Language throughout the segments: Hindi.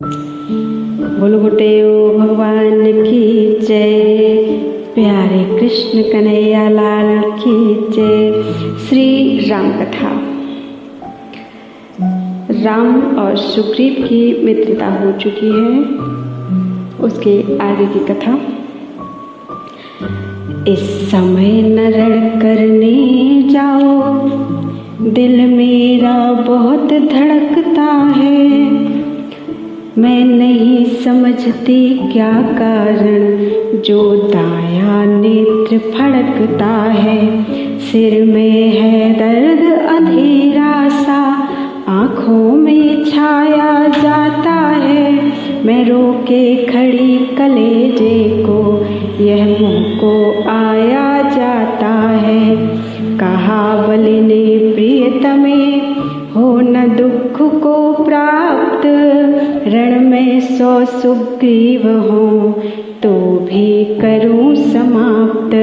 बोलो गुरुदेव भगवान की जय। प्यारे कृष्ण कन्हैया लाल की जय। श्री राम कथा। राम और सुग्रीव की मित्रता हो चुकी है, उसके आगे की कथा। इस समय न रण करने जाओ, दिल मेरा बहुत धड़कता है। मैं नहीं समझती क्या कारण जो दाया नेत्र फड़कता है। सिर में है दर्द अंधेरा सा, आँखों में छाया जाता है। मैं रोके खड़ी कलेजे को, यह मुँह को आया जाता है। कहा बलि ने प्रियतमे, हो न दुख को प्राप्त। रण में 100 सुग्रीव हो, तो भी करूं समाप्त।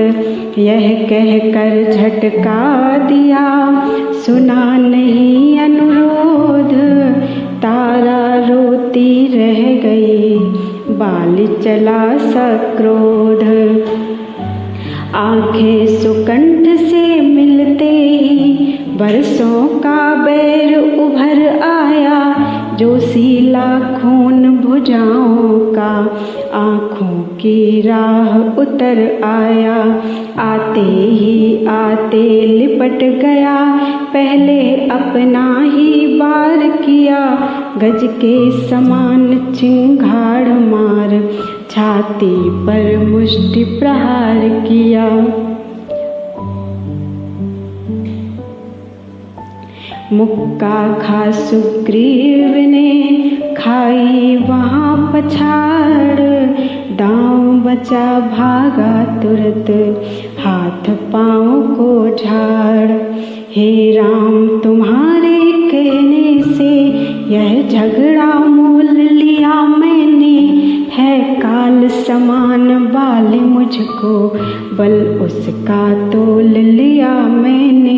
यह कहकर झटका दिया, सुना नहीं अनुरोध। तारा रोती रह गई, बाल चला सक्रोध। आंखें सुकंठ से मिलते ही बरसों का बैर उभर आया। जोशीला खून भुजाओं का आँखों की राह उतर आया। आते ही आते लिपट गया, पहले अपना ही वार किया। गज के समान चिंगाड़ मार, छाती पर मुष्टि प्रहार किया। मुक्का खा सुग्रीव ने, खाई वहाँ पछाड़। दांव बचा भागा तुरत, हाथ पाँव को झाड़। हे राम तुम्हारे कहने से, यह झगड़ा मोल लिया मैंने। है काल समान बाल मुझको, बल उसका तोल लिया मैंने।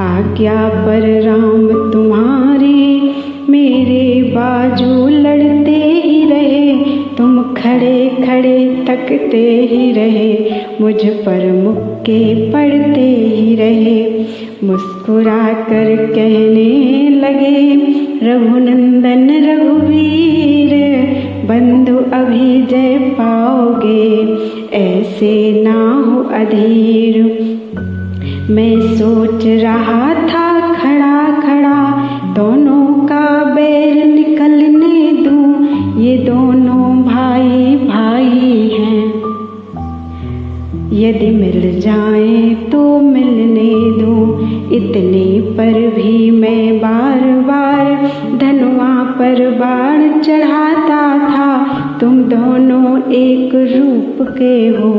आज्ञा पर राम तुम्हारी, मेरे बाजू लड़ते ही रहे। तुम खड़े खड़े तकते ही रहे, मुझ पर मुक्के पड़ते ही रहे। मुस्कुरा कर कहने लगे, रघुनंदन रघुवीर। बंधु अभी जय पाओगे, ऐसे ना हो अधीर। मैं सोच रहा था खड़ा खड़ा, दोनों का बैर निकलने दूं। ये दोनों भाई भाई हैं, यदि मिल जाएं तो मिलने दूं। इतने पर भी मैं बार बार धनुआ पर बाण चढ़ाता था। तुम दोनों एक रूप के हो,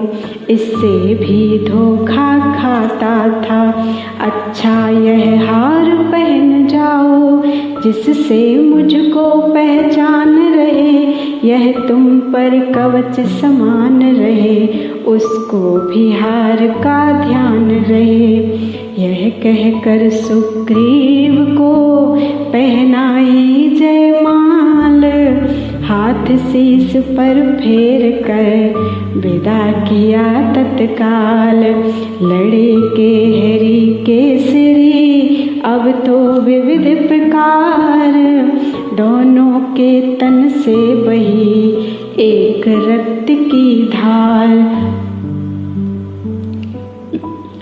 इससे भी धोखा खाता था। अच्छा यह हार पहन जाओ, जिससे मुझको पहचान रहे। यह तुम पर कवच समान रहे, उसको भी हार का ध्यान रहे। यह कहकर सुग्रीव को पहनाई जयमाल। हाथ शीश पर फेर कर विदा किया तत्काल। लड़े केहरी केसरी, अब तो विविध प्रकार। दोनों के तन से बही एक रक्त की धार।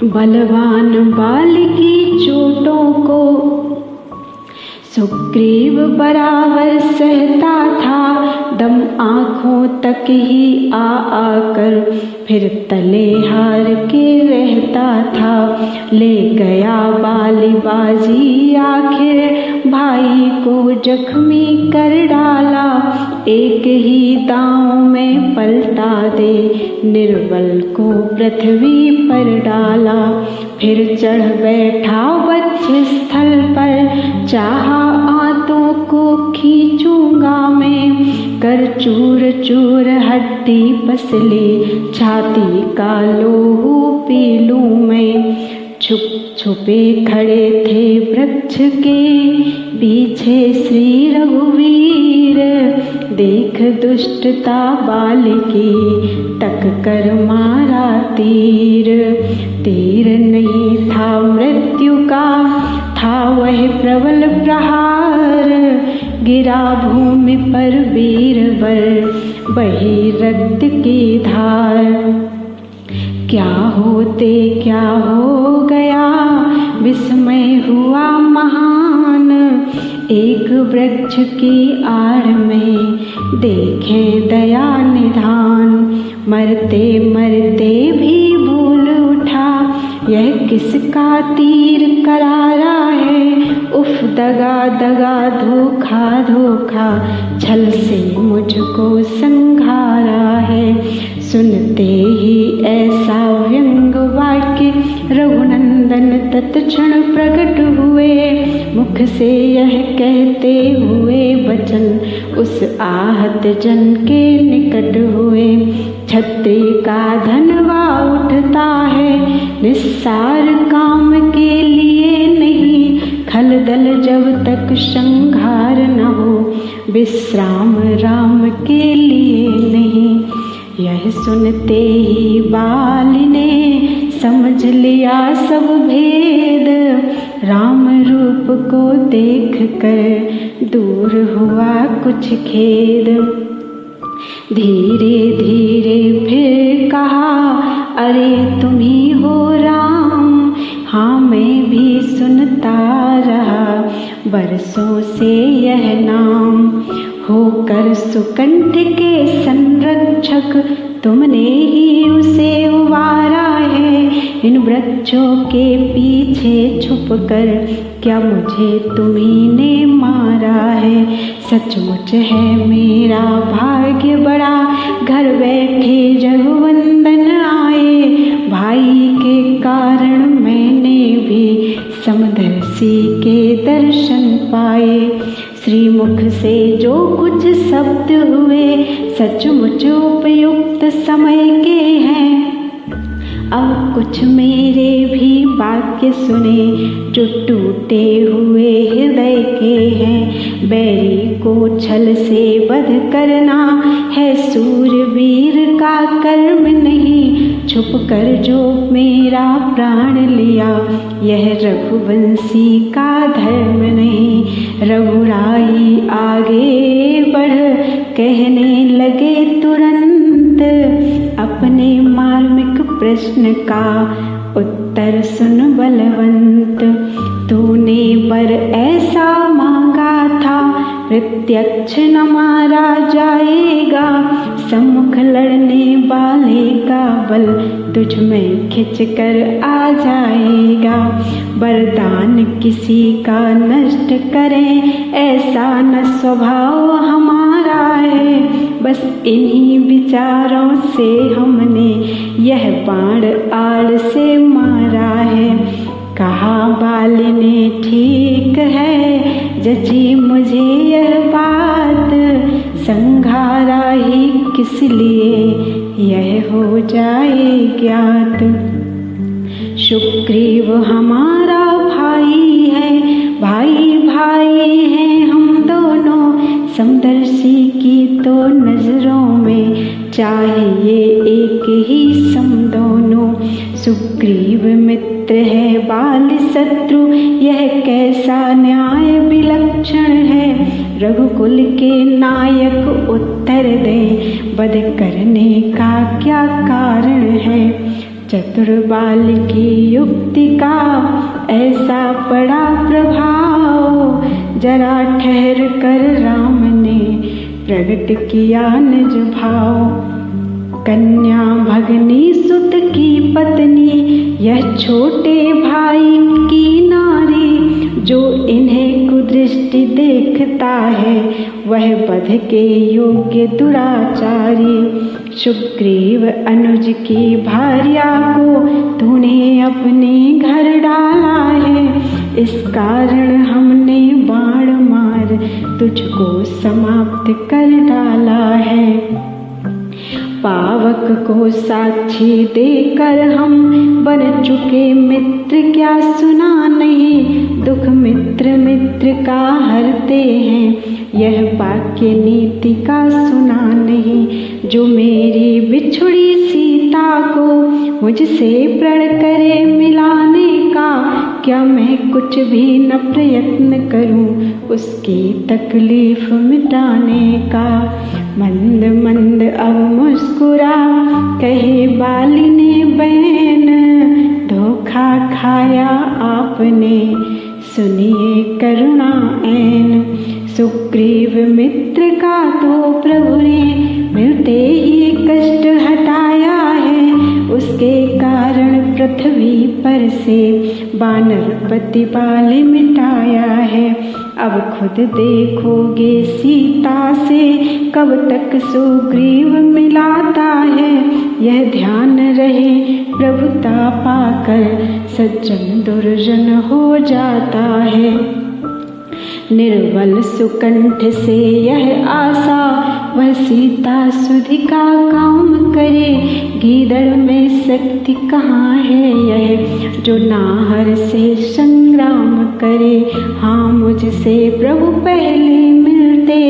बलवान बाल की चोटों को सुग्रीव बराबर सहता था। दम आँखों तक ही आ आकर फिर तले हार के रहता था। ले गया बाली बाजी आखिर, भाई को जख्मी कर डाला। एक ही दांव में पलटा दे, निर्बल को पृथ्वी पर डाला। फिर चढ़ बैठा वक्ष स्थल पर, चाहा आंतों को खींचूंगा मैं। कर चूर चूर हड्डी पसली, छाती का लोहू पी लूं मैं। छुप छुपे खड़े थे वृक्ष के पीछे श्री रघुवीर। देख दुष्टता बाल की, तक कर मारा तीर। तीर नहीं था मृत्यु का, था वह प्रबल प्रहार। गिरा भूमि पर वीरवर, बही रक्त की धार। क्या होते क्या हो गया, विस्मय हुआ महान। एक वृक्ष की आड़ में देखें दया निधान। मरते मरते भी भूल उठा, यह किसका तीर करारा है। उफ दगा दगा धोखा धोखा, छल से मुझको संघारा है। सुनते ही ऐसा व्यंग वाक्य, रघुनंदन तत्क्षण प्रकट हुए। मुख से यह कहते हुए वचन, उस आहत जन के निकट हुए। क्षत्रिय का धनवा उठता है, निस्सार काम के लिए नहीं। खलदल जब तक संहार न हो, विश्राम राम के लिए नहीं। यह सुनते ही बाल ने समझ लिया सब भेद। राम रूप को देख कर दूर हुआ कुछ खेद। धीरे धीरे फिर कहा, अरे तुम ही हो राम। हाँ मैं भी सुनता रहा बरसों से यह नाम। होकर सुकंठ के संरक्षक, तुमने ही उसे उबारा है। इन वृक्षों के पीछे छुपकर, क्या मुझे तुम्ही ने मारा है। सचमुच है मेरा भाग्य बड़ा, घर बैठे जगवंदन आए। भाई के कारण मैंने भी समदर्शी के दर्शन पाए। श्रीमुख से जो कुछ शब्द हुए, सचमुच उपयुक्त समय के हैं। अब कुछ मेरे भी वाक्य सुने, जो टूटे हुए हृदय के हैं। बैरी को छल से वध करना है सूरवीर का कर्म नहीं। छुप कर जो मेरा प्राण लिया, यह रघुवंशी का धर्म नहीं। रघुराई आगे बढ़ कहने लगे तुरंत, अपने मार्मिक प्रश्न का उत्तर सुन बलवंत। तूने वर ऐसा मांगा था, प्रत्यक्ष न मारा जाएगा। सम्मुख लड़ने वाले का बल तुझ में खिंच कर आ जाएगा। वरदान किसी का नष्ट करें, ऐसा न स्वभाव हमारा है। बस इन्हीं विचारों से हमने यह बाण आड़ से मारा है। कहा बाल ने ठीक है, जची मुझे यह बात। संघारा ही किस लिए, यह हो जाए ज्ञात। सुग्रीव हमारा भाई है, भाई भाई हैं हम दोनों। समदर्शी की तो नजरों में चाहिए एक ही सम दोनों। सुग्रीव मित्र है बाल शत्रु, यह कैसा न्याय विलक्षण है। रघुकुल के नायक उत्तर दें, वध करने का क्या कारण है। चतुर बाल की युक्ति का ऐसा बड़ा प्रभाव, जरा ठहर कर राम ने प्रकट किया निज भाव। कन्या भगनी सुत की पत्नी, यह छोटे भाई की नारी। जो इन्हें कुदृष्टि देखता है, वह वध के योग्य दुराचारी। सुग्रीव अनुज की भार्या को तूने अपने घर डाला है। इस कारण हमने बाण मार तुझको समाप्त कर डाला है। पावक को साक्षी देकर हम बन चुके मित्र, क्या सुना नहीं दुख मित्र मित्र का हरते हैं, यह वाक्य नीति का सुना नहीं। जो मेरी बिछुड़ी सीता को मुझसे प्रण करे मिलाने का, क्या मैं कुछ भी न प्रयत्न करूं उसकी तकलीफ मिटाने का। मंद मंद अब मुस्कुरा कहे बाली ने बहन, धोखा खाया आपने सुनिए करुणा ऐन। सुग्रीव मित्र का तो प्रभु ने मिलते ही कष्ट हटाया है, उसके कारण पृथ्वी पर से वानरपति बाली मिटाया है। अब खुद देखोगे सीता से कब तक सुग्रीव मिलाता है, यह ध्यान रहे प्रभुता पाकर सज्जन दुर्जन हो जाता है। निर्बल सुकंठ से यह आशा वह सीता सुधि का काम करे, गीदड़ में शक्ति कहाँ है यह जो नाहर से संग्राम करे। हाँ मुझसे प्रभु पहले मिलते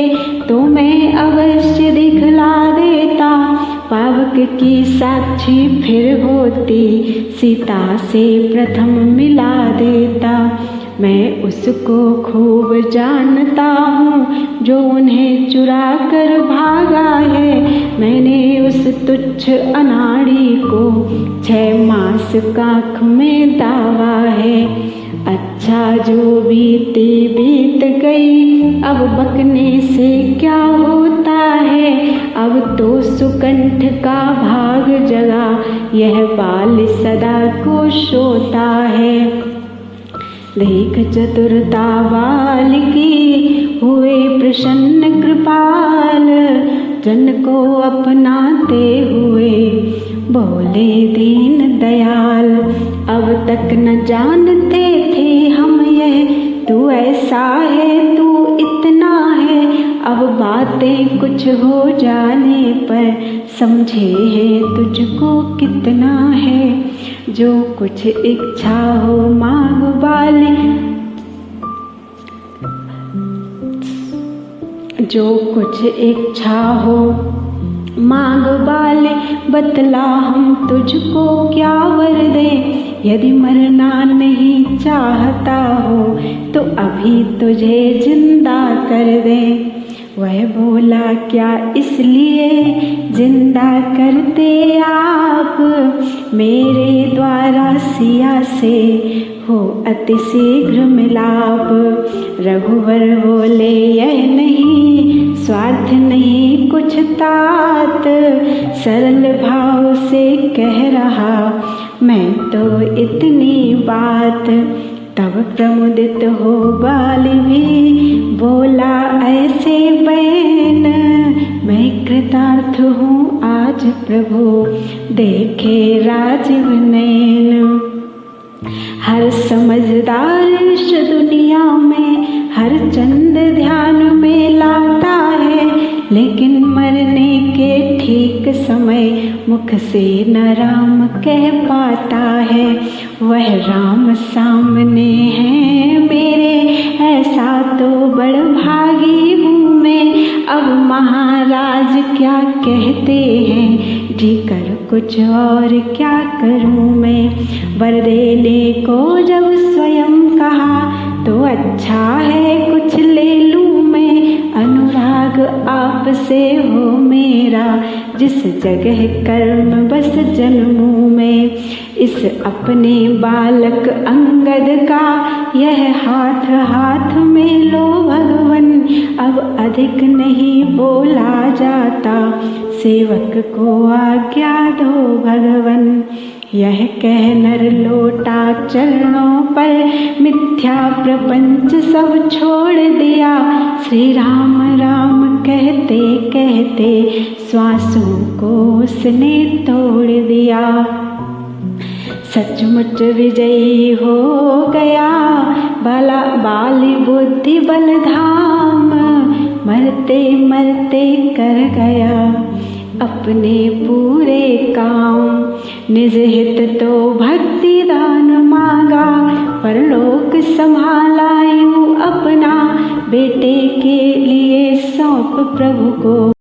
तो मैं अवश्य दिखला देता, पावक की साक्षी फिर होती सीता से प्रथम मिला देता। मैं उसको खूब जानता हूँ जो उन्हें चुरा कर भागा है, मैंने उस तुच्छ अनाड़ी को 6 मास काख में दावा है। अच्छा जो बीती बीत गई अब बकने से क्या होता है, अब तो सुकंठ का भाग जगा यह बाल सदा को सोता है। देख चतुरता बाल की हुए प्रसन्न कृपाल, जन को अपनाते हुए बोले दीन दयाल। अब तक न जानते थे हम यह तू ऐसा है तू इतना है, अब बातें कुछ हो जाने पर समझे है तुझको कितना है। जो कुछ इच्छा हो मांग बाली, जो कुछ इच्छा हो मांग बाले बतला हम तुझको क्या वर दे। यदि मरना नहीं चाहता हो तो अभी तुझे जिंदा कर दे। वह बोला क्या इसलिए जिंदा करते आप, मेरे द्वारा सिया से हो अति शीघ्र मिलाप। रघुवर बोले यह नहीं स्वार्थ नहीं कुछ तात, सरल भाव से कह रहा मैं तो इतनी बात। तब प्रमुदित हो बाल भी बोला ऐसे बैन, मैं कृतार्थ हूँ आज प्रभु देखे राजीव नैन। हर समझदार इस दुनिया में हर चंद ध्यान में लाता है, लेकिन मरने के ठीक समय मुख से न राम कह पाता है। वह राम सामने है मेरे ऐसा तो बड़ भागी हूँ मैं। अब महाराज क्या कहते हैं जी कर कुछ और क्या करूँ मैं। वर देने को जब स्वयं कहा तो अच्छा है कुछ ले लूँ मैं। अनुराग आपसे हो मेरा जिस जगह कर्म बस जन्मूं मैं। इस अपने बालक अंगद का यह हाथ हाथ में लो भगवन। अब अधिक नहीं बोला जाता सेवक को आज्ञा दो भगवन। यह कह नर लोटा चरणों पर मिथ्या प्रपंच सब छोड़ दिया। श्री राम राम कहते कहते श्वासों को उसने तोड़ दिया। सचमुच विजयी हो गया बाली बुद्धि बलधाम। मरते मरते कर गया अपने पूरे काम। निज हित तो भक्ति दान मांगा, परलोक संभाला यूं अपना, बेटे के लिए सौंप प्रभु को।